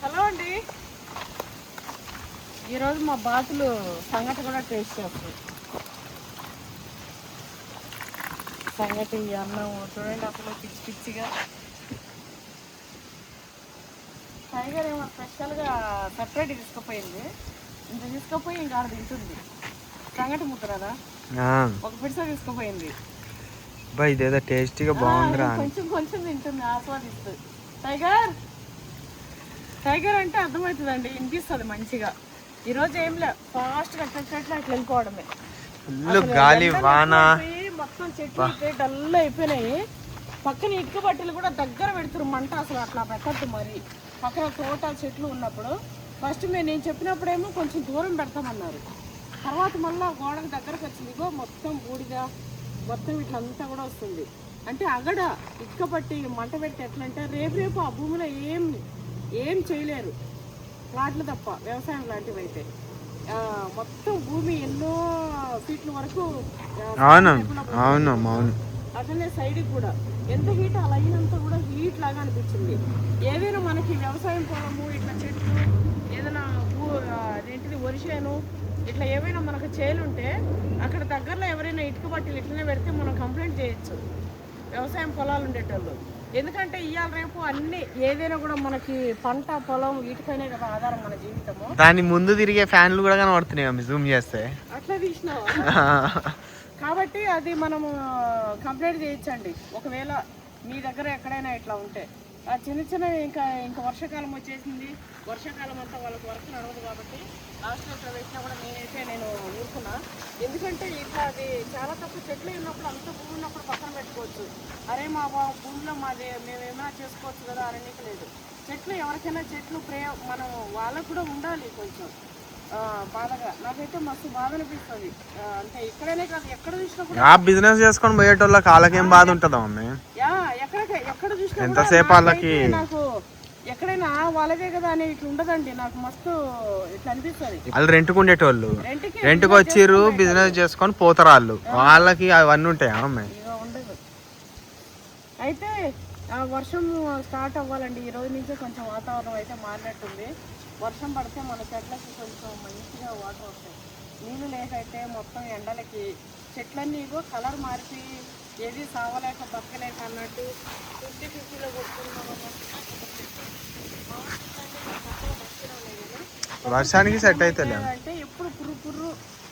Hello అండి, ఈరోజు మా బాతులు సంగటి కూడా టేస్ట్ చేస్తాయి. సంగటి అన్నం చూడండి, అసలు పిచ్చి పిచ్చిగా. టైగర్ ఏమో స్పెషల్గా సపరేట్ తీసుకుపోయింది. ఇంత తీసుకుపోయి ఇంకా ఆడ తింటుంది. సంగటి ముద్దరదా ఒక పిడిస తీసుకుపోయింది. ఇదేదో టేస్టీగా బాగుందిరా. కొంచెం కొంచెం తింటుంది, ఆస్వాదిస్తుంది. టైగర్ టైగర్ అంటే అర్థమవుతుందండి, వినిపిస్తుంది మంచిగా. ఈరోజు ఏం లే, ఫాస్ట్గా అట్లా వెళ్ళిపోవడమే. గాలి వాన మొత్తం చెట్లు అయితే డల్ అయిపోయినాయి. పక్కన ఇటుక బట్టలు కూడా దగ్గర పెడుతున్నారు మంట. అసలు అట్లా పెట్టద్దు మరి. పక్కన తోట చెట్లు ఉన్నప్పుడు ఫస్ట్ నేను చెప్పినప్పుడేమో కొంచెం దూరం పెడతామన్నారు. తర్వాత మళ్ళీ గోడకు దగ్గరకు వచ్చింది. ఇగో మొత్తం బూడిద, మొత్తం ఇట్లంతా కూడా వస్తుంది. అంటే అగడ ఇటుక పట్టి మంట పెట్టి ఎట్లంటే రేపు ఆ భూమిలో ఏం చేయలేరు, ప్లాట్లు తప్ప, వ్యవసాయం లాంటివి అయితే. మొత్తం భూమి ఎన్నో ఫీట్ల వరకు అట్లనే సైడ్కి కూడా ఎంత హీట్, అలా అయినంత కూడా హీట్ లాగా అనిపించింది. ఏదైనా మనకి వ్యవసాయం పొలము ఇట్లా చెట్లు ఏదైనా అదేంటిది వరిసేను ఇట్లా ఏమైనా మనకు చేలుంటే అక్కడ దగ్గరలో ఎవరైనా ఇటుక బట్టలు ఇట్లనే పెడితే మనం కంప్లైంట్ చేయొచ్చు, వ్యవసాయం పొలాలు ఉండేటోళ్ళు. ఎందుకంటే ఇవాళ రేపు అన్ని ఏదైనా కూడా మనకి పంట పొలం వీటిపైనే కదా ఆధారం మన జీవితము. దాని ముందు తిరిగే ఫ్యాన్లు కూడా కనబడుతున్నాయి జూమ్ చేస్తే. అట్లా తీసినావా? కాబట్టి అది మనము కంప్లైంట్ చేయొచ్చండి ఒకవేళ మీ దగ్గర ఎక్కడైనా ఇట్లా ఉంటే. ఆ చిన్న ఇంకా వర్షాకాలం వచ్చేసింది, వర్షాకాలం అంతా వాళ్ళకి వర్క్ నడవదు కాబట్టి లాస్ట్లో ఇట్లా వేసినా కూడా నేను ఊరుకున్నా. ఎందుకంటే ఇట్లా అది చాలా తక్కువ చెట్లు ఉన్నప్పుడు, అంత భూమి ఉన్నప్పుడు పక్కన పెట్టుకోవచ్చు. అరే మా భూమిలో మేము ఏమైనా చేసుకోవచ్చు కదా అరణ్యక లేదు. చెట్లు ఎవరికైనా చెట్లు మనం వాళ్ళకు కూడా ఉండాలి కొంచెం. బాధగా నాకైతే మస్తు బాధ అనిపిస్తుంది. అంటే ఇక్కడనే కాదు, ఎక్కడ చూసినా కూడా బిజినెస్ చేసుకొని పోయేటోళ్ళకి వాళ్ళకేం బాధ ఉంటుందా మమ్మీ? ఎక్కడ చూసినా ఎంతసేపు వాళ్ళకి నాకు ఎక్కడైనా వాళ్ళదే కదా అని ఇట్లా ఉండదండి. నాకు మస్తు ఇట్లా అనిపిస్తుంది. వాళ్ళు రెంట్కి ఉండేటోళ్ళు రెంట్కి వచ్చిర్రు, బిజినెస్ చేసుకొని పోతారు వాళ్ళకి అవన్నీ ఉంటాయి అమ్మాయి. ఉండదు. అయితే వర్షం స్టార్ట్ అవ్వాలండి. ఈ రోజు నుంచే కొంచెం వాతావరణం అయితే మారినట్టుంది. వర్షం పడితే మన చెట్లకి కొంచెం మంచిగా వాటర్ వస్తాయి. నీళ్ళు లేకైతే మొత్తం ఎండలకి చెట్లన్నీ కలర్ మారిపోయి ఏది సావలేక బతకలేక అన్నట్టు 50-50లో కొట్టుకుంటున్నాం. వర్షానికి సెట్ అవుతుంది అంటే ఎప్పుడు పుర్రు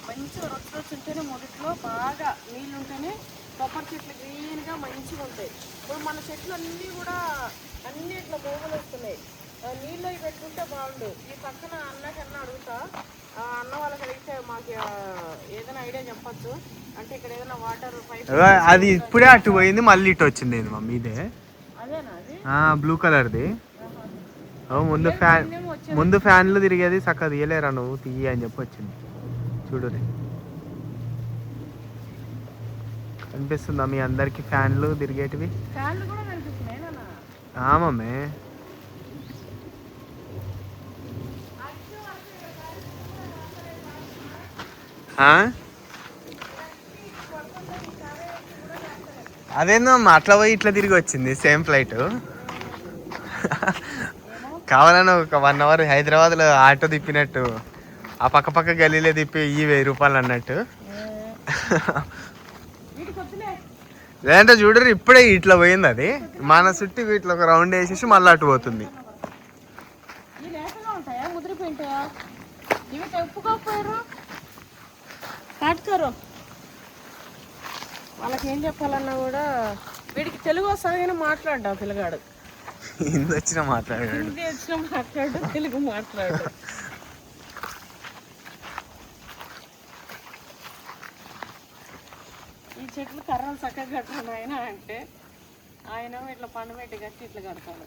మంచిగా రొచ్చుంటేనే మొదట్లో బాగా నీళ్ళు ఉంటేనే కొబ్బరి చెట్లు గ్రీన్గా మంచిగా ఉంటాయి. ఇప్పుడు మన చెట్లు అన్నీ కూడా అన్ని ఇట్లా మోగలు వస్తున్నాయి. నీళ్ళు అవి పెట్టుకుంటే బాగుండు. ఈ పక్కన అన్నకన్నా అడుగుతా, అన్న వాళ్ళకి అడిగితే మాకు ఏదైనా ఐడియా చెప్పచ్చు. అంటే ఇక్కడ ఏదైనా వాటర్ పైప్ అది ఇప్పుడే అటు పోయింది, మళ్ళీ ఇటు వచ్చింది మమ్మీ. ఇదే అదేనా అది బ్లూ కలర్ది. ముందు ఫ్యాన్లు తిరిగేది చక్కగా తీయలేరా నువ్వు, తీయ అని చెప్పి వచ్చింది. చూడు కనిపిస్తుందా మీ అందరికి ఫ్యాన్లు తిరిగేటివి? మమ్మీ అదేందో అట్లా పోయి ఇట్లా తిరిగి వచ్చింది సేమ్ ఫ్లైట్. కావాలని ఒక 1 hour హైదరాబాద్లో ఆటో తిప్పినట్టు ఆ పక్క గల్లీలో తిప్పి 1000 రూపాయలు అన్నట్టు. లేదంటే చూడరు ఇప్పుడే ఇట్లా పోయింది అది. మన చుట్టూ ఇట్లా ఒక రౌండ్ వేసేసి మళ్ళీ అటు పోతుంది. వాళ్ళకి ఏం చెప్పాలన్నా కూడా వీడికి తెలుగు వస్తుంది కానీ మాట్లాడ్డా పిల్లగాడు. హిందీ వచ్చినా మాట్లాడాడు, తెలుగు మాట్లాడు. ఈ చెట్లు కర్రలు చక్కగా కట్టాను ఆయన అంటే ఆయన ఇట్లా పండు పెట్టి కట్టి ఇట్లా కడతాడు.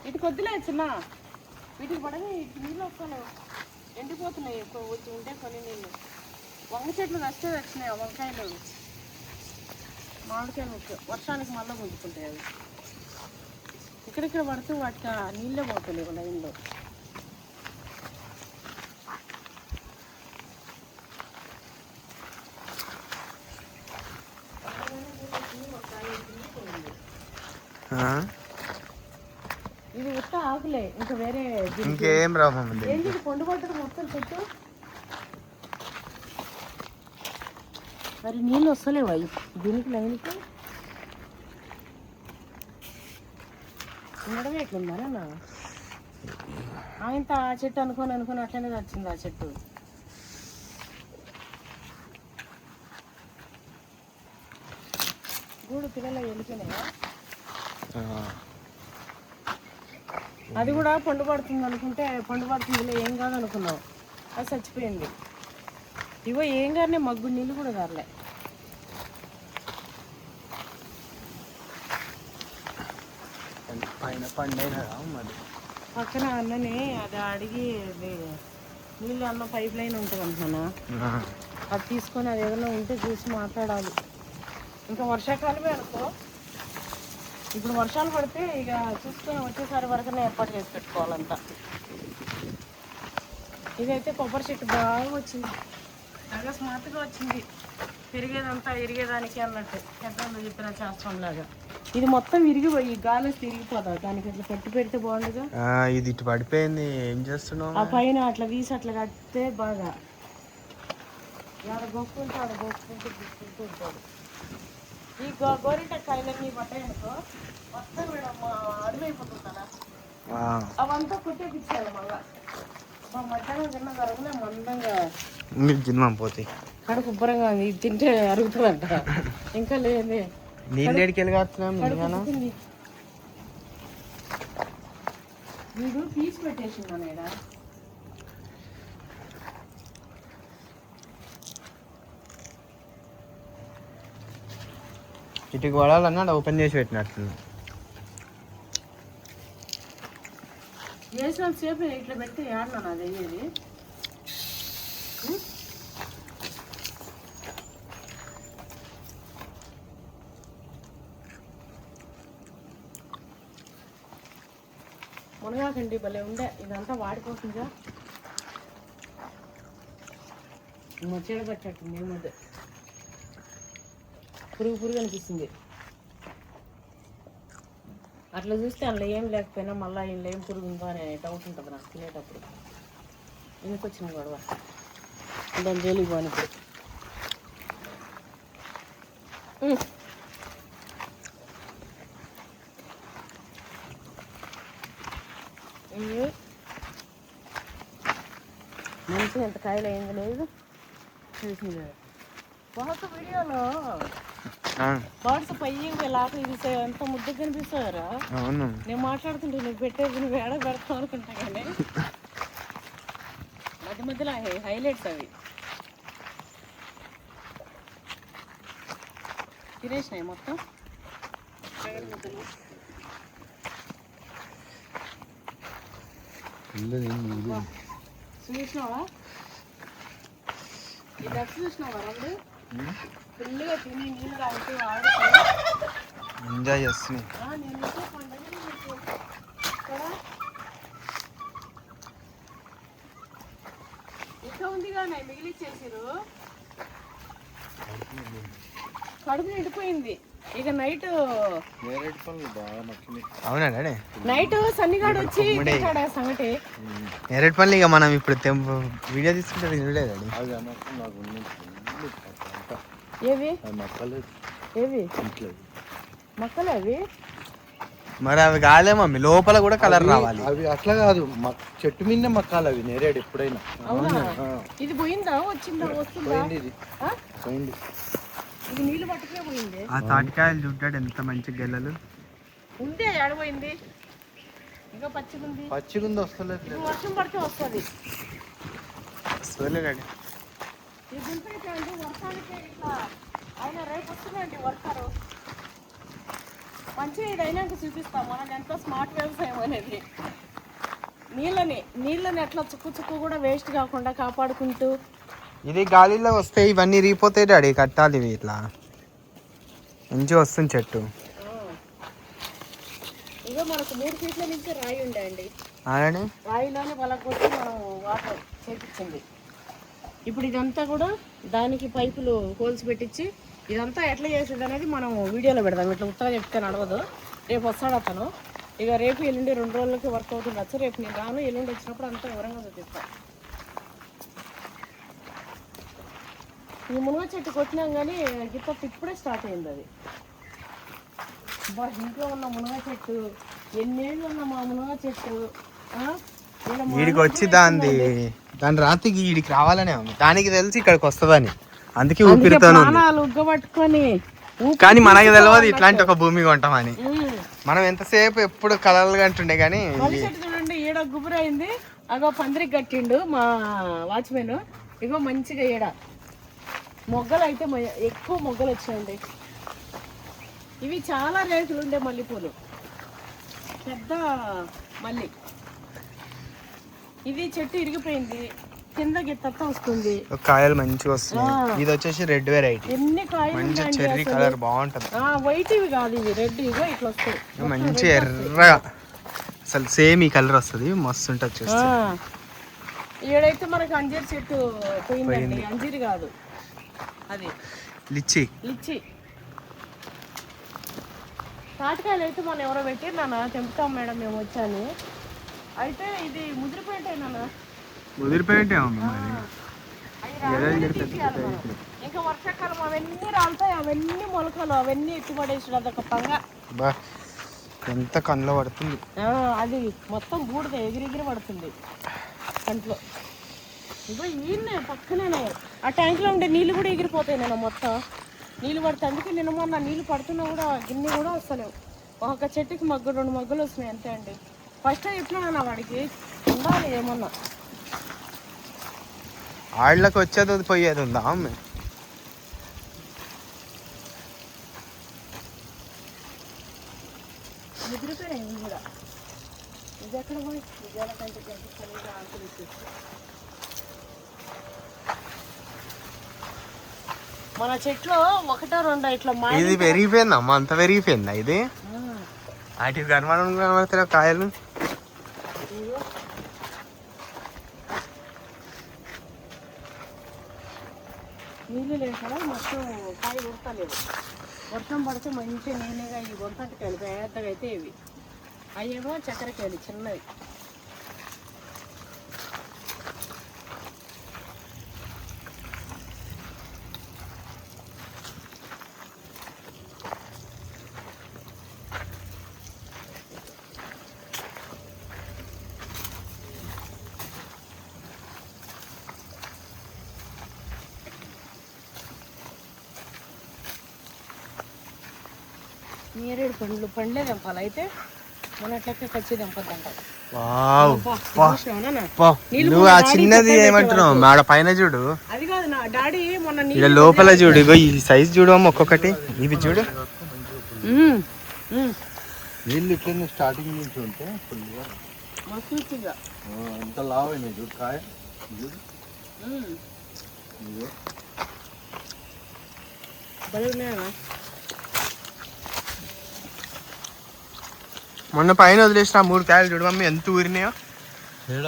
ఇటు కొద్దిలే చిన్న, వీటికి పడగా ఇటు నీళ్ళు వస్తాను, ఎండిపోతున్నాయి. వచ్చి ఉంటే కొన్ని నీళ్ళు. వంగ చెట్లు నష్టే వచ్చినాయి, వంకాయలు మామిడికాయలు ముఖ్యం. వర్షానికి మళ్ళీ గుంజుకుంటాయి అవి. ఇక్కడిక్కడ పడుతూ వాటికి నీళ్ళే పోతలేవు లైన్లో. ఇది ఉత్త ఆకులే, ఇంకా వేరే ఇంకేం రావు ఏంటి పండు పట్టదు మొత్తం చెట్టు. మరి నీళ్ళు వస్తలేవా దీనికి లైన్కి? ఉండడమే ఎట్లుందా ఆయనతో ఆ చెట్టు అనుకొని అట్లనే వచ్చింది ఆ చెట్టు. గూడు పిల్లలు వెళ్ళిపోయినాయా? అది కూడా పండు పడుతుంది అనుకుంటే పండు పడుతుందిలే ఏం కాదు అనుకున్నావు, అది చచ్చిపోయింది. ఇవో ఏం గారినే మగ్గు నీళ్ళు కూడా గారలే. పక్కన అన్నని అది అడిగి నీళ్ళు అన్న పైప్ లైన్ ఉంటుంది అంటున్నాను, అది తీసుకొని అది ఏదైనా ఉంటే చూసి మాట్లాడాలి. ఇంకా వర్షాకాలమే అనుకో, ఇప్పుడు వర్షాలు పడితే ఇక చూసుకొని వచ్చేసారి వరకునే ఏర్పాటు చేసి పెట్టుకోవాలంతా. ఇదైతే కొబ్బరి చెట్టు బాగా వచ్చింది, బాగా స్మార్ట్గా వచ్చింది, పెరిగేదంతా ఇరిగేదానికి అన్నట్టు పెద్దలు చెప్పిన శాస్త్రంలాగా. ఇది మొత్తం విరిగిపోయి గాలి తిరిగిపోదా, దానికి అట్లా కట్టి పెడితే బాగుండగా. ఇది ఇటు పడిపోయింది, ఏం చేస్తున్నావు? ఆ పైన అట్లా వీసి అట్లా కడితే బాగా ఆడ గొక్కుంటే ఆడ గొక్కుంటూ గుర్తుంటూ ఉంటాడు. ఈ గోరింటకాయలన్నీ పడ్డాయి అనుకో మొత్తం అడుగు అయిపోతుందా, అవంతా కొట్టేపిచ్చారు మళ్ళా. మధ్యాహ్నం తిన్న తరగలే మందంగా తిన్నాం పోతే కడుపు ఉబ్బరంగా ఇది తింటే అరుగుతుందంట. ఇంకా లేదే నీళ్ళు ఎడికెళ్ళి కాస్తున్నాం వీడు పీస్ పెట్టేసిందా. ఇటుకు పడాలన్నా ఓపెన్ చేసి పెట్టినట్టు వేసిన సేపు ఇట్లా పెడితే ఏడన్నా అది అయ్యేది. మునగాకండి భలే ఉండే, ఇదంతా వాడిపోతుందిగా, మచ్చడ పట్టట్టుంది. ఏమదే పురుగు అనిపిస్తుంది. అట్లా చూస్తే అందులో ఏం లేకపోయినా మళ్ళీ ఇంట్లో ఏం పురుగు ఉందో అనే డౌట్ ఉంటుంది నాకు తినేటప్పుడు. ఎందుకు వచ్చిన గొడవ దాని జోలికి పోయినప్పుడు. మంచిగా ఎంత కాయలు అయింది లేదు చూసింది. బహుశా వీడియోలో బర్డ్స్ పయ్యి లాపలు తీసే ఎంత ముద్ద కనిపిస్తారా. నేను మాట్లాడుతుంటే నువ్వు పెట్టేది నువ్వు ఏడ పెడతావు అనుకుంటా, కానీ మధ్య మధ్యలో హైలైట్స్ అవి తినేసినాయి మొత్తం. చూసినావా ఈ డ్రగ్స్ చూసినావా? రెండు ఫుల్గా తిని నీళ్ళు తాగుతూ ఎంజాయ్ చేస్తున్నాయి. ఇంకా ఉంది కానీ మిగిలిచ్చేసారు, కడుపు నిండిపోయింది. ఇక నైట్ అవునా నైట్ సన్నిగాడు వచ్చి సంగటి నేరేడు పనులు ఇక మనం ఇప్పుడు వీడియో తీసుకుంటే తినలేదు. ఏవి ఏవి మొక్కలు అవి మరి అవి కాలే మమ్మీ, లోపల కూడా కలర్ రావాలి. అవి అట్లా కాదు, చెట్టు మీద మక్కాలి అవి నేరేడు ఎప్పుడైనా. ఇది పోయిందా వచ్చిందా? వస్తుందా? పోయింది. ఇది నీళ్ళు పట్టుకే పోయింది. ఆ తాటికాయలు చూడ్డాడు ఎంత మంచి గెలలు ఉందే, ఆడపోయింది. ఇంకా పచ్చిగుంది, పచ్చిగుంది వస్తలేదు. వర్షం పడితే వస్తుంది. ఈ దుంపేటండి వర్షానికి ఇట్లా ఆయన రేపు వస్తుందండి వర్షాలు మంచిగా. ఇది అయినాక చూపిస్తాం మనకి ఎంత స్మార్ట్ వ్యవసాయం అనేది. నీళ్ళని ఎట్లా చుక్కు కూడా వేస్ట్ కాకుండా కాపాడుకుంటూ. ఇది గాలిలో వస్తే ఇవన్నీ రీపోతాయి డాడీ, కట్టాలి ఇవి ఇట్లా మంచిగా వస్తుంది చెట్టు. ఇదో మనకు 3 ఫీట్ల నుంచి రాయి ఉండండి, అలానే రాయిలోనే పలకొచ్చి మనం వాటర్ చేపించింది. ఇప్పుడు ఇదంతా కూడా దానికి పైపులు హోల్స్ పెట్టించి ఇదంతా ఎట్లా చేసేది అనేది మనం వీడియోలో పెడదాం. ఇట్లా ఉత్తగా చెప్తే నడవదు, రేపు వస్తాడు అతను. ఇక రేపు ఎల్లుండి 2 రోజులకి వర్క్ అవుతుండొచ్చు. రేపు నేను రాను, ఎల్లుండి వచ్చినప్పుడు అంతా వివరంగా చూపిస్తాను. ఈ మునగ చెట్టు కొట్టినాం కానీ గిత్త ఇప్పుడే స్టార్ట్ అయింది అది. ఇంట్లో ఉన్న మునగ చెట్టు ఎన్నేళ్ళు ఉన్న మా మునగ చెట్టు వీడికి వచ్చి దాని రాత్రికి వీడికి రావాలనే ఉంది. దానికి తెలిసి ఇక్కడికి వస్తుందని, అందుకే ఊపిరితోనే ఉగ్గబట్టుకొని. కానీ మనకి తెలియదు ఇట్లాంటి ఒక భూమి కొంటామని. మనం ఎంతసేపు ఎప్పుడు కలర్లుగా అంటుండే కానీ. చెట్టు చూడండి ఈడ గుబురైంది. అగో పందిరికి కట్టిండు మా వాచ్మెన్. ఇగో మంచిగా ఈడ మొగ్గలు అయితే ఎక్కువ మొగ్గలు వచ్చాయండి. ఇవి చాలా రేట్లు ఉండే మల్లెపూలు, పెద్ద మల్లి. ఇది చెట్టు ఇరిగిపోయింది, కింద గిత్త వస్తుంది, కాయలు మంచిగా వస్తున్నాయి. ఇది వచ్చేసి రెడ్ వెరైటీ. ఎన్ని కాయలు మంచి చెర్రీ కలర్ బాగుంటది. వైట్ ఇవి కాదు, ఇవి రెడ్. ఇగో ఇట్లా వస్తాయి మంచి ఎర్రగా, అసలు సేమ్ ఈ కలర్ వస్తుంది, మస్తు ఉంటుంది చూస్తే. ఈడైతే మనకి అంజీర్ చెట్టు పోయిందండి. అంజీర్ కాదు అది, లిచ్చి. తాటికాయలు అయితే మనం ఎవరో పెట్టి నాన్న తెంపుతాం మేడం మేము వచ్చాను. అయితే ఇది ముదిరిపోయింటాయి, ఇంకా వర్షాకాలం అవన్నీ రాలుతాయి, అవన్నీ మొలకలు, అవన్నీ ఎత్తుపడేసి అదొక పంగ. ఎంత కళ్ళలో పడుతుంది అది, మొత్తం బూడిద ఎగిరెగిరి పడుతుంది కంట్లో. ఇగో ఈయన్నే పక్కనే ఆ ట్యాంక్లో ఉండే నీళ్ళు కూడా ఎగిరిపోతాయి నేను మొత్తం. నీళ్ళు పడితే అందుకే నిన్న మొన్న నీళ్ళు పడుతున్నా కూడా గిన్నె కూడా వస్తలేవు. ఒక చెట్టుకి 2 మగ్గులు వస్తున్నాయి అంతే అండి. ఫస్ట్ చెప్పినా వాడికి ఉండాలి ఏమన్నా. ఆళ్ళకి వచ్చేది పోయేది ఉందా అమ్మ? ఎదిరిపోయినాయి ఇవి కూడా. ఇది ఎక్కడ పోయి విజయాల కంటే మన చెట్లు 1-2 ఇట్లా. ఇది పెరిగిపోయింది అమ్మ, అంత పెరిగిపోయిందా ఇది? వాటి కనుమనం కనబడతాయి కాయలు. నీళ్ళు లేక మొత్తం కాయ ఉడతలేదు. వర్షం పడితే మంచి నీళ్ళగా ఈ వంతటికాయలు పెద్దగా అయితే ఇవి. అయ్యేమో చక్కెరకాయలు చిన్నవి. నేరేడు పండ్లే తెంపాలి. అయితే మొన్నట్లెక్క ఖర్చు తెంపద్దంట. నువ్వు ఆ చిన్నది ఏమంటున్నావు? మాడ పైన చూడు, అది కాదు నా డాడీ మొన్న ఇలా లోపల చూడు. ఇగో ఈ సైజ్ చూడమ్మ ఒక్కొక్కటి. ఇవి చూడు, నీళ్ళు ఇట్లా స్టార్టింగ్ నుంచి ఉంటే మస్తుగా అంత లావ్ అయినాయి చూడు కాయ. మొన్న పైన వదిలేసిన 3 కాయలు చూడు మమ్మీ ఎంత ఊరినాయో.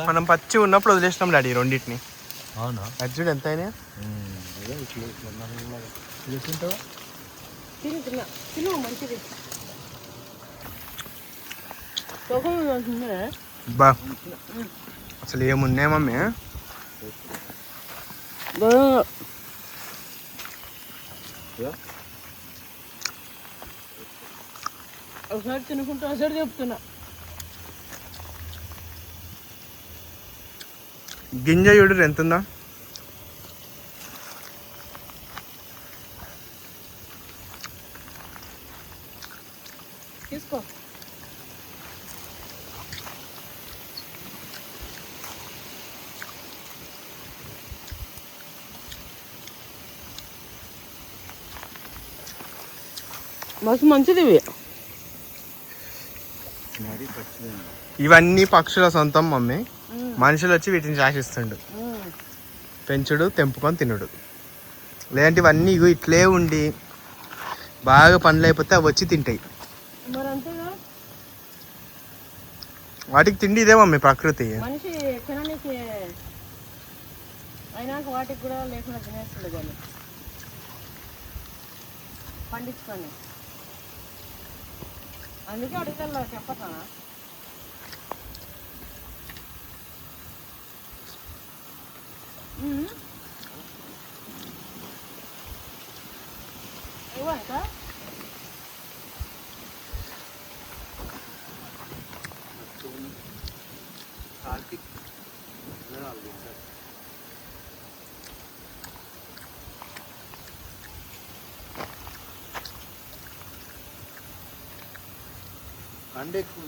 మనం పచ్చి ఉన్నప్పుడు వదిలేసినాం డాడీ రెండింటిని. అవునా? అది చూడు ఎంత అయినాయో. మంచిది. బా అసలు ఏమున్నాయి మమ్మీ? ఒకసారి తినుకుంటూ ఒకసారి చెప్తున్నా. గింజ చూడు ఎంత ఉందా. తీసుకో. మస్తు మంచిది ఇవి. ఇవన్నీ పక్షుల సొంతం మమ్మీ. మనుషులు వచ్చి వీటిని శాసిస్తుండు, పెంచుడు, తెంపుకొని తినుడు. లేదంటే ఇవన్నీ ఇగో ఇట్లే ఉండి బాగా పండ్లు అయిపోతే అవి వచ్చి తింటాయి. వాటికి తిండి ఇదే మమ్మీ, ప్రకృతి. మనిషి తినడానికి అయినాక వాటికి కూడా లేకుండా తినేస్తుంది కానీ పండించుకొని. అందుకే అడుగుతా చెప్పతానా. ఇవ్వంట కండెక్కు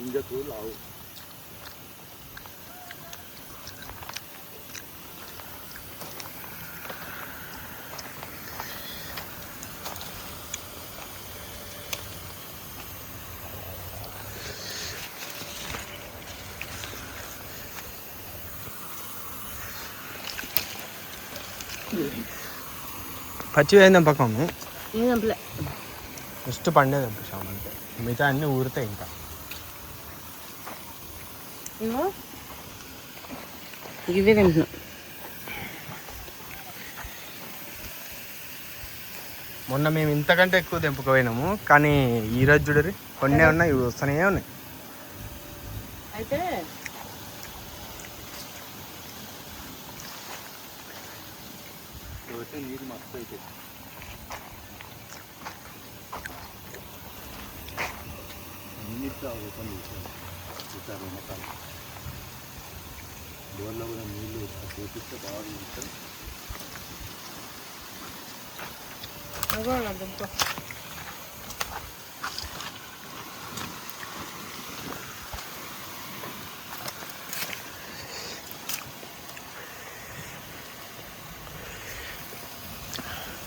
ఇంజకు లావు పచ్చి వేయం తెంపకము, ఏం చంపలే. జస్ట్ పండే తెంపేసాము అంతే. మిగతా అన్నీ ఊరుతాయి ఇంకా. ఇవే తింటున్నా. మొన్న మేము ఇంతకంటే ఎక్కువ తెంపుకుపోయినాము, కానీ ఈరోజు చూడరి కొన్ని ఉన్నాయి, ఇవి వస్తూనే ఉన్నాయి. అయితే నీరు మస్తు అయితే అన్నిట్లో ఓపెన్ చేశారు మకాలు. బోర్లో కూడా నీళ్ళు పోపిస్తే బాగా ఉంటాయి.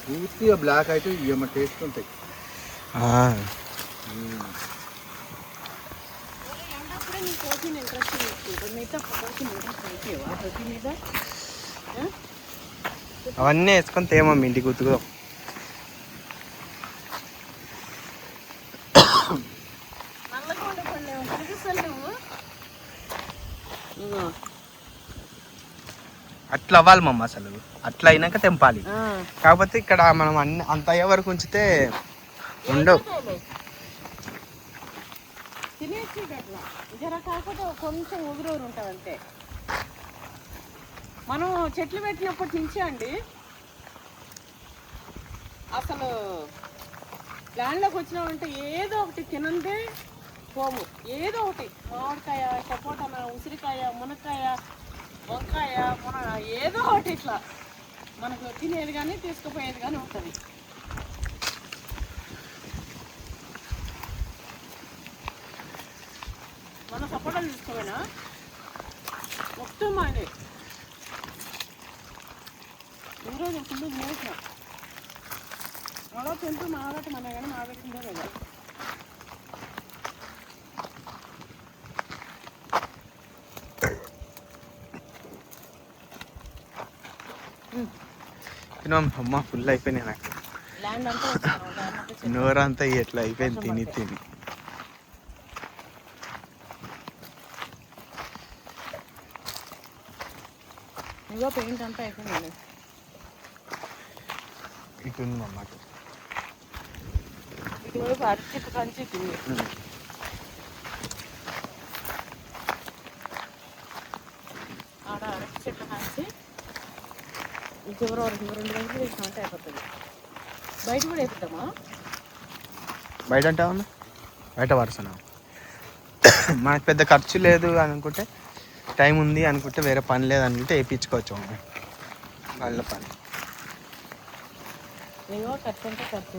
పూర్తిగా బ్లాక్ అయితే ఏమో టేస్ట్ ఉంటాయి. అవన్నీ వేసుకొని తేమమ్మ ఇంటికి ఉతుకుదాం. అట్లా అవ్వాలి మమ్మ, అసలు అట్లా అయినాక తెంపాలి. కాకపోతే ఇక్కడ మనం అన్ని అంత అయ్యే వరకు ఉంచితే ఉండవు. తినేసి జర కాకపోతే కొంచెం ఉగురూరు ఉంటుంది అంతే. మనం చెట్లు పెట్టినప్పటి నుంచి అండి అసలు ల్యాండ్లోకి వచ్చినామంటే ఏదో ఒకటి తినందే పోము. ఏదో ఒకటి మామిడికాయ, సపోటా, ఉసిరికాయ, మునక్కాయ, వంకాయ, ఏదో ఒకటి ఇట్లా మనకు తినేది కానీ తీసుకుపోయేది కానీ ఉంటుంది. మన సపోటాలు తీసుకోపోయినా మొత్తం మానే ఈరోజు ఫుల్ నేసిన అలా తింటూ మాగట్టు మన కానీ మాగట్టుందో కదా. అమ్మ ఫుల్ అయిపోయినాయి నాకు. ల్యాండ్ అంతా నోరంతా ఎట్లా అయిపోయింది తిని తిని. ఇగో పెయింట్ అంతా అయిపోయింది. ఇటు ఉంది అమ్మ, ఇటువైపు అరటి చెట్టు కంచి తింది. ఆడ అరటి చెట్టు కంచి చివరి 2 రోజులు వేసినట్టు అయిపోతుంది. బయట కూడా వేస్తామా? బయట అంటే అవునా, బయట వరుసనా. మనకు పెద్ద ఖర్చు లేదు అనుకుంటే, టైం ఉంది అనుకుంటే, వేరే పని లేదు అనుకుంటే వేయించుకోవచ్చు వాళ్ళ పని. ఏదో ఖర్చు అంటే ఖర్చు,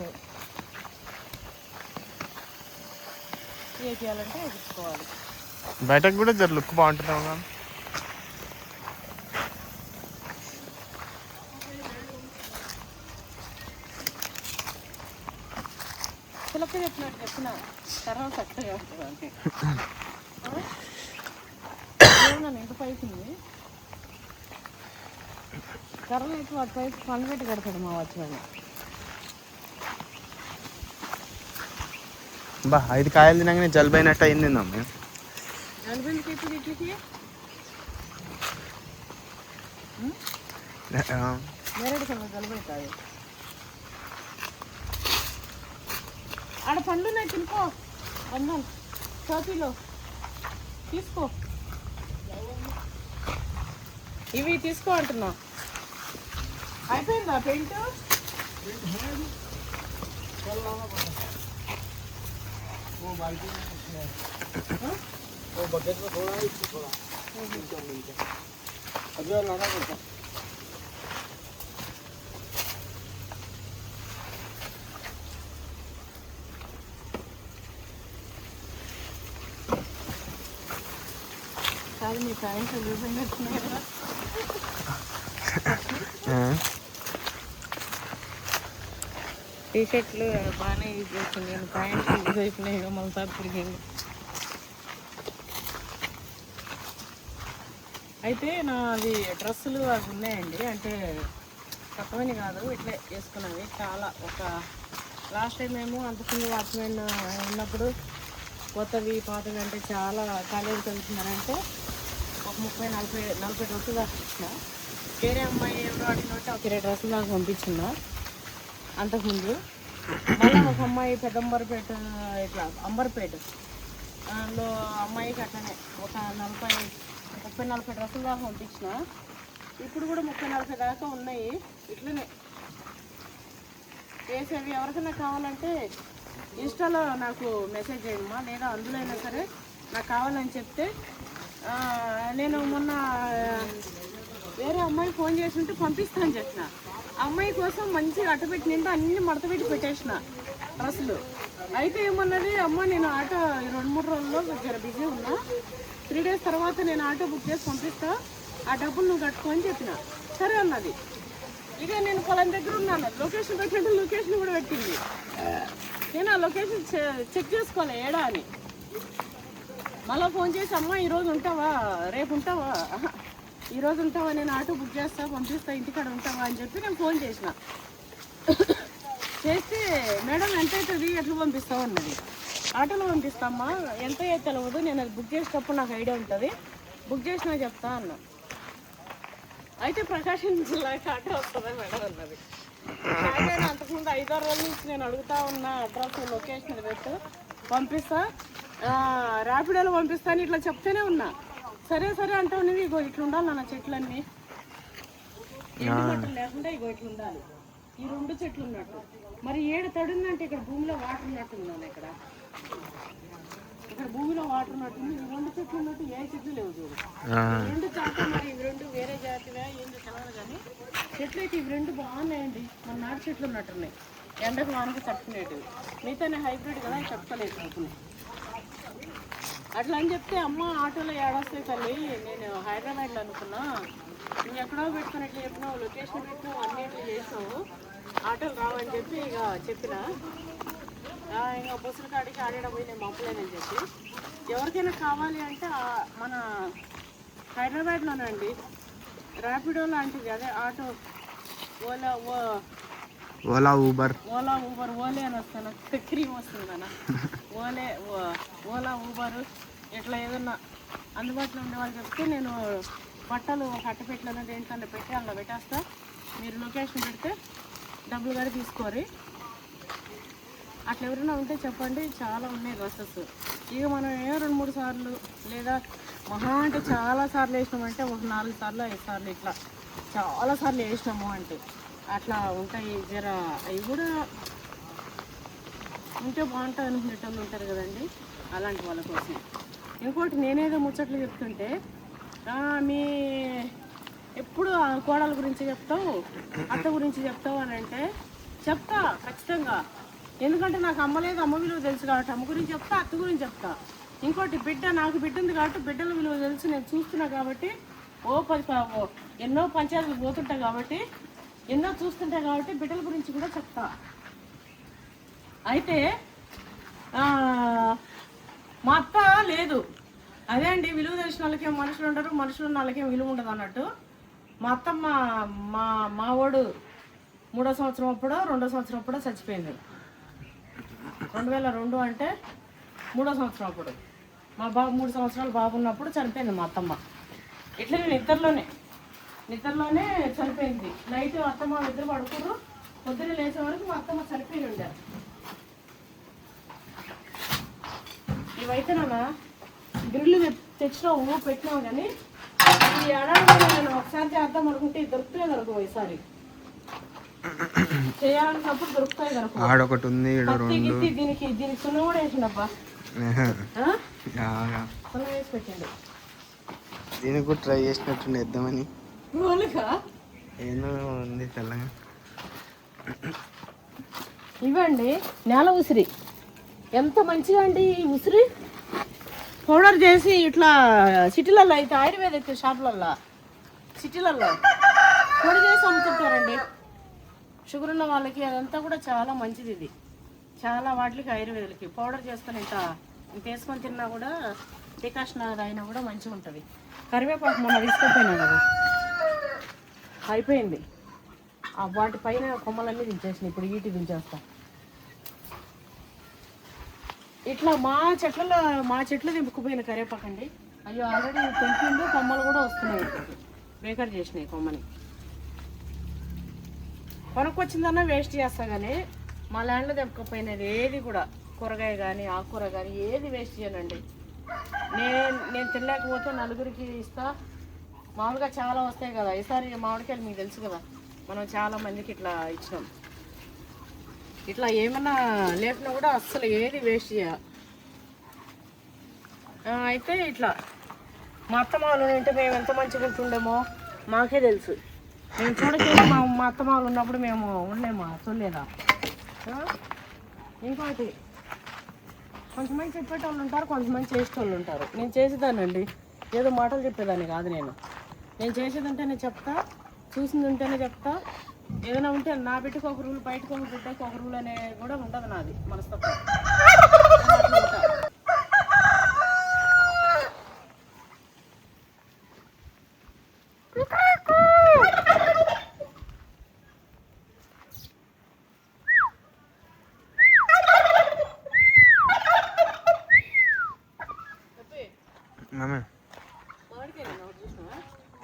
ఏ చేయాలంటే వేయించుకోవాలి. బయటకు కూడా జర లుక్ బాగుంటుందా. చిలక చెప్పిన తర్వాత చక్కగా ఉంటుంది. నన్ను ఎంత పైసింది కర్రలు అయితే వాటి పైపు పండు పెట్టి కడతాడు మా వచ్చాను. బా 5 కాయలు తినగానే జలుబైనట్టు అయింది అమ్మ. జలుబెందుకు ఇప్పుడు ఇట్లకి నేరేడు సంగతి జలుబు అవుతుంది. ఆడ పండ్లు ఉన్నాయి తినుకో. వందం షాపీలో తీసుకో, ఇవి తీసుకో అంటున్నా. అయిపోయిందా పెయింట్? కాదు మీ ప్యాంట్ చూసినట్టున్నాయి కదా. టీ షర్ట్లు బాగానే యూజ్ చేస్తుంది, నేను ప్యాంట్ యూజ్ అయిపోయినాయి మళ్ళీ సార్ తిరిగింది. అయితే నాది డ్రెస్సులు అవి ఉన్నాయండి, అంటే తక్కువని కాదు, ఇట్లే వేసుకున్నవి చాలా. ఒక లాస్ట్ టైం మేము అంతకుముందు వాచ్మెన్ ఉన్నప్పుడు కొత్తవి పాతవి అంటే చాలా కాలేజీకి వెళ్తున్నారంటే ఒక 30-40 డ్రెస్సులు దాకా ఇచ్చిన. వేరే అమ్మాయి ఎవరో అడిగినట్టు ఒక 20 డ్రెస్సులు దాకా పంపించిన అంతకుముందు. మళ్ళీ ఒక అమ్మాయి పెద్దంబర్పేట, ఇట్లా అంబర్పేట లో అమ్మాయికి అట్లనే ఒక 30-40 డ్రెస్సులు దాకా పంపించిన. ఇప్పుడు కూడా 30-40 దాకా ఉన్నాయి ఇట్లనే వేసేవి. ఎవరికైనా కావాలంటే ఇన్స్టాలో నాకు మెసేజ్ చేయమ్మా, లేదా అందులో అయినా సరే నాకు కావాలని చెప్తే. నేను మొన్న వేరే అమ్మాయి ఫోన్ చేసి పంపిస్తాను చెప్పిన. ఆ అమ్మాయి కోసం మంచిగా అట్టపెట్టి నిండా అన్ని మడతపెట్టి పెట్టేసిన డ్రెస్సులు. అయితే ఏమన్నది, అమ్మ నేను ఆటో 2-3 రోజుల్లో జర బిజీ ఉన్నా, 3 డేస్ తర్వాత నేను ఆటో బుక్ చేసి పంపిస్తా, ఆ డబ్బులు నువ్వు కట్టుకో అని చెప్పిన. సరే అన్నది. ఇక నేను పొలం దగ్గర ఉన్నాను, లొకేషన్ పెట్టినట్టు లొకేషన్ కూడా పెట్టింది. నేను ఆ లొకేషన్ చెక్ చేసుకోవాలి ఏడా అని. మళ్ళీ ఫోన్ చేసి అమ్మ ఈరోజు ఉంటావా, రేపు ఉంటావా, ఈరోజు ఉంటావా, నేను ఆటో బుక్ చేస్తా పంపిస్తా, ఇంటికాడ ఉంటావా అని చెప్పి నేను ఫోన్ చేసిన. చేస్తే మేడం ఎంత అవుతుంది, ఎట్లా పంపిస్తావు అన్నది. ఆటోలో పంపిస్తామ్మా, ఎంత అయితే తెలియదు, నేను అది బుక్ చేసేటప్పుడు నాకు ఐడియా ఉంటుంది, బుక్ చేసినా చెప్తా అన్నా. అయితే ప్రకాశం జిల్లాకి ఆటో వస్తుందా మేడం అన్నది. నేను అంతకుముందు 5-6 రోజుల నుంచి నేను అడుగుతా ఉన్నా, అడ్రస్ లొకేషన్ పెట్టు పంపిస్తా, ర్యాపిడోలో పంపిస్తాను ఇట్లా చెప్తూనే ఉన్నా. సరే సరే అంటావు నువ్వు. ఇగో ఇట్లా ఉండాలి నాన్న చెట్లన్నీ, ఎండు మట్టలు లేకుండా ఇగో ఇట్లా ఉండాలి. ఈ 2 చెట్లు ఉన్నట్టు, మరి 7 తడుందంటే ఇక్కడ భూమిలో వాటర్ ఉన్నట్టుందా, ఇక్కడ భూమిలో వాటర్ ఉన్నట్టుంది. ఈ 2 చెట్లు ఉన్నట్టు ఏ చెట్లు లేవు చూడు. 2 చాట, మరి ఇవి 2 వేరే జాతివే ఏంటో తెలియదు కానీ చెట్లు అయితే ఇవి 2 బాగున్నాయండి. మన నాటు చెట్లు ఉన్నట్టున్నాయి, ఎండకు వానకు తట్టుకునేటివి. మిగతానే హైబ్రిడ్ కదా చెప్పలేదు. అట్లా అని చెప్తే అమ్మ ఆటోలో ఏడొస్తాయి తల్లి, నేను హైదరాబాద్లో అనుకున్నా, నువ్వు ఎక్కడో పెట్టుకుని ఎట్లా చెప్పినావు, లొకేషన్ పెట్టినావు, అన్నింటినీ చేసినావు, ఆటోలు రావని చెప్పి ఇక చెప్పిన. ఇంకా బస్సులు కాడికి ఆడేటప్పుడు నేను పంపలేనని చెప్పి. ఎవరికైనా కావాలి అంటే మన హైదరాబాద్లోనండి ర్యాపిడో లాంటిది, అదే ఆటో, ఓలా ఊబర్ ఓలే అని వస్తాను, క్రీమ్ వస్తుందన్న, ఓలా ఊబర్ ఇట్లా ఏదన్నా అందుబాటులో ఉండే వాళ్ళు చెప్తే నేను బట్టలు ఒక అట్టపెట్టెలో దేంట్లో పెట్టి అందులో పెట్టేస్తా, మీరు లొకేషన్ పెడితే డబ్బులు కూడా తీసుకోరి. అట్లా ఎవరైనా ఉంటే చెప్పండి, చాలా ఉన్నాయి డ్రెస్సెస్. ఇక మనం 2-3 సార్లు లేదా మహా అంటే చాలా సార్లు వేసినామంటే ఒక 4 సార్లు 5 సార్లు ఇట్లా చాలా సార్లు వేసినాము అంటే అట్లా ఉంటాయి. జర అవి కూడా ఉంటే బాగుంటుంది అనుకునేటోళ్ళు ఉంటారు కదండి, అలాంటి వాళ్ళ కోసం. ఇంకోటి నేనేదో ముచ్చట్లు చెప్తుంటే మీ ఎప్పుడు కోడల గురించి చెప్తావు, అత్త గురించి చెప్తావు అని అంటే చెప్తా ఖచ్చితంగా. ఎందుకంటే నాకు అమ్మ లేదు, అమ్మ విలువ తెలుసు కాబట్టి అమ్మ గురించి చెప్తా, అత్త గురించి చెప్తా. ఇంకోటి నాకు బిడ్డ ఉంది కాబట్టి బిడ్డల విలువ తెలుసు, నేను చూస్తున్నా కాబట్టి ఎన్నో పంచాయతీలు పోతుంటా కాబట్టి, ఎన్నో చూస్తుంటా కాబట్టి బిడ్డల గురించి కూడా చెప్తా. అయితే మా అత్త లేదు, అదే అండి విలువ తెలిసిన వాళ్ళకేం మనుషులు ఉండరు, మనుషులు ఉన్న వాళ్ళకేం విలువ ఉండదు అన్నట్టు. మా అత్తమ్మ మావాడు 3వ సంవత్సరం అప్పుడో 2వ సంవత్సరం అప్పుడో చచ్చిపోయింది. 2002 అంటే 3వ సంవత్సరం అప్పుడు. మా బాబు 3 సంవత్సరాలు బాబు ఉన్నప్పుడు చనిపోయింది మా అత్తమ్మ. ఇట్లా నేను నిద్రలోనే చనిపోయింది. నైట్ అత్తమ్మ ఇద్దరు పడుకున్నారు, పొద్దున్న లేచే వరకు మా అత్తమ్మ చనిపోయి ఉండారు. ఇవైతే నాన్న గ్రిల్లు తెచ్చినావు పెట్టినావు కానీ ఈ ఏడాది నేను ఒకసారి చేద్దాం అనుకుంటే దొరుకుతాయి దొరకవు ఈసారి చేయాలనుకున్నప్పుడు దొరుకుతాయి దొరకవు. ఆడొకటి ఉంది దీనికి సున్న కూడా వేసిండబ్బా, సున్న వేసి పెట్టండి. దీనికి కూడా ట్రై చేసినట్టు వేద్దామని రోజుగా ఏదో ఉంది తెల్లగా. ఇవ్వండి నేల ఉసిరి, ఎంత మంచిగా అండి ఈ ఉసిరి. పౌడర్ చేసి ఇట్లా సిటీలలో అయితే ఆయుర్వేద షాపులలో సిటీలలో పొడి చేసి అమ్ముతుంటారండి. షుగర్ ఉన్న వాళ్ళకి అదంతా కూడా చాలా మంచిది. ఇది చాలా వాటికి ఆయుర్వేదాలకి పౌడర్ చేసుకొని ఇంత వేసుకొని తిన్నా కూడా డికాషన్ అయినా కూడా మంచిగా ఉంటుంది. కరివేపాకు మొన్న తీసుకుపోయినా కదా అయిపోయింది, ఆ వాటి పైన కొమ్మలన్నీ దించేసినాయి, ఇప్పుడు ఈటి దించేస్తా. ఇట్లా మా చెట్లు దింపుకుపోయిన కరివేపాకండి. అయ్యో ఆల్రెడీ తెంపిండు, కొమ్మలు కూడా వస్తున్నాయి, బేకర్ చేసినాయి కొమ్మని. కొనుక్కొచ్చిందన్నా వేస్ట్ చేస్తా కానీ మా ల్యాండ్లో దింపకపోయినది ఏది కూడా కూరగాయ కానీ ఆకుకూర కానీ ఏది వేస్ట్ చేయనండి. నేను తినలేకపోతే నలుగురికి ఇస్తా. మామూలుగా చాలా వస్తాయి కదా, ఈసారి మామిడికాయలు మీకు తెలుసు కదా, మనం చాలా మందికి ఇట్లా ఇచ్చినాం. ఇట్లా ఏమన్నా లేపినా కూడా అస్సలు ఏది వేస్ట్ చేయ. అయితే ఇట్లా మా అత్తమాలు ఉంటే మేము ఎంత మంచిగా ఉంటుండేమో మాకే తెలుసు. మేము చూడకుండా మా అత్తమాలు ఉన్నప్పుడు మేము ఉండలేమా చూడలేదా. ఇంకోటి కొంతమంది చెప్పేటోళ్ళు ఉంటారు, కొంతమంది చేసేటోళ్ళు ఉంటారు. నేను చేసేదానండి, ఏదో మాటలు చెప్పేదాన్ని కాదు. నేను చేసేదంటే నేను చెప్తా, చూసింది ఉంటేనే చెప్తా. ఏదైనా ఉంటే నా బిడ్డకు ఒక రూల్, బయటకు ఒక బిడ్డకు ఒక రూల్ అనే కూడా ఉండదు నాది మనస్తత్వం.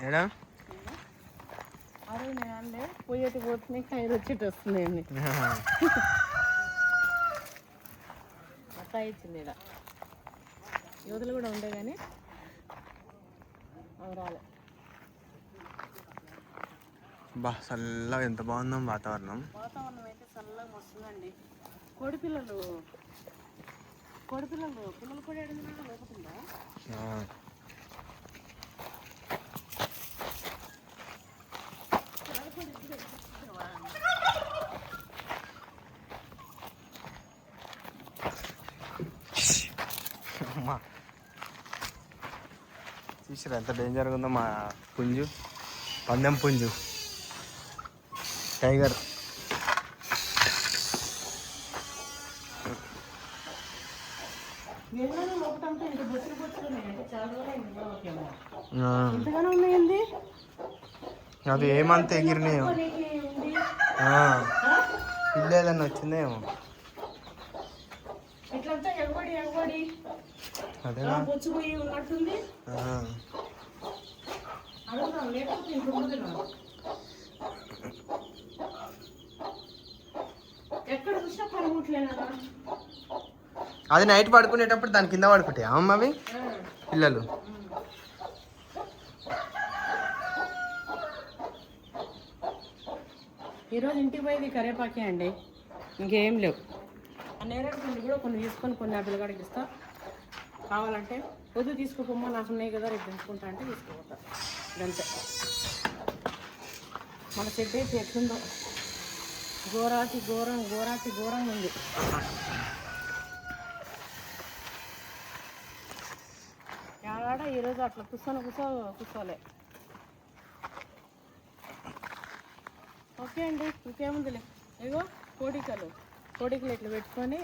ఏడా అరే నేనండి పోయేటి పోతున్నాయి, కాయలు వచ్చేటి వస్తున్నాయండి. అట్లా ఇచ్చింది ఇక్కడ యువతలు కూడా ఉండే కానీ అవి రాలే. బా చల్లగా ఎంత బాగుందో వాతావరణం. వాతావరణం అయితే చల్లగా వస్తుందండి. కోడిపిల్లలు కూడా ఏడున్నా లేకపోతుందా? చూసారా ఎంత డేంజర్గా ఉందో మా పుంజు, పందెం పుంజు టైగర్. అది ఏమంత ఎగిరినాయో, పిల్ల ఏదన్నా వచ్చిందేమో. అదేనా అది నైట్ పడుకునేటప్పుడు దాని కింద పడుకుంటాయి అమ్మ అవి పిల్లలు. ఈరోజు ఇంటికి పోయేది కరేపాకే అండి, ఇంకేం లేవు. ఆ నేరేడు పండు కూడా కొన్ని తీసుకొని కొన్ని ఆ పిల్లగాడికి ఇస్తా. కావాలంటే వద్దు తీసుకోపోమ్మా, నాకు ఉన్నాయి కదా రేపు పెంచుకుంటా అంటే తీసుకోపోతా. ఇదంతే. మన చెట్టు అయితే ఎట్లుందో ఘోరంగా ఉంది. ఆడ ఈరోజు అట్లా కూర్చోలే. ఓకే అండి, ఇంకేముందిలే. ఇగో కోడికలు ఇట్లా పెట్టుకొని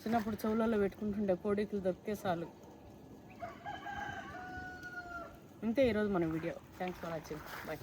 చిన్నప్పుడు చెవులలో పెట్టుకుంటుండే కోడికలు దొరికితే చాలు. ఇంతే ఈరోజు మన video. Thanks for watching. Bye.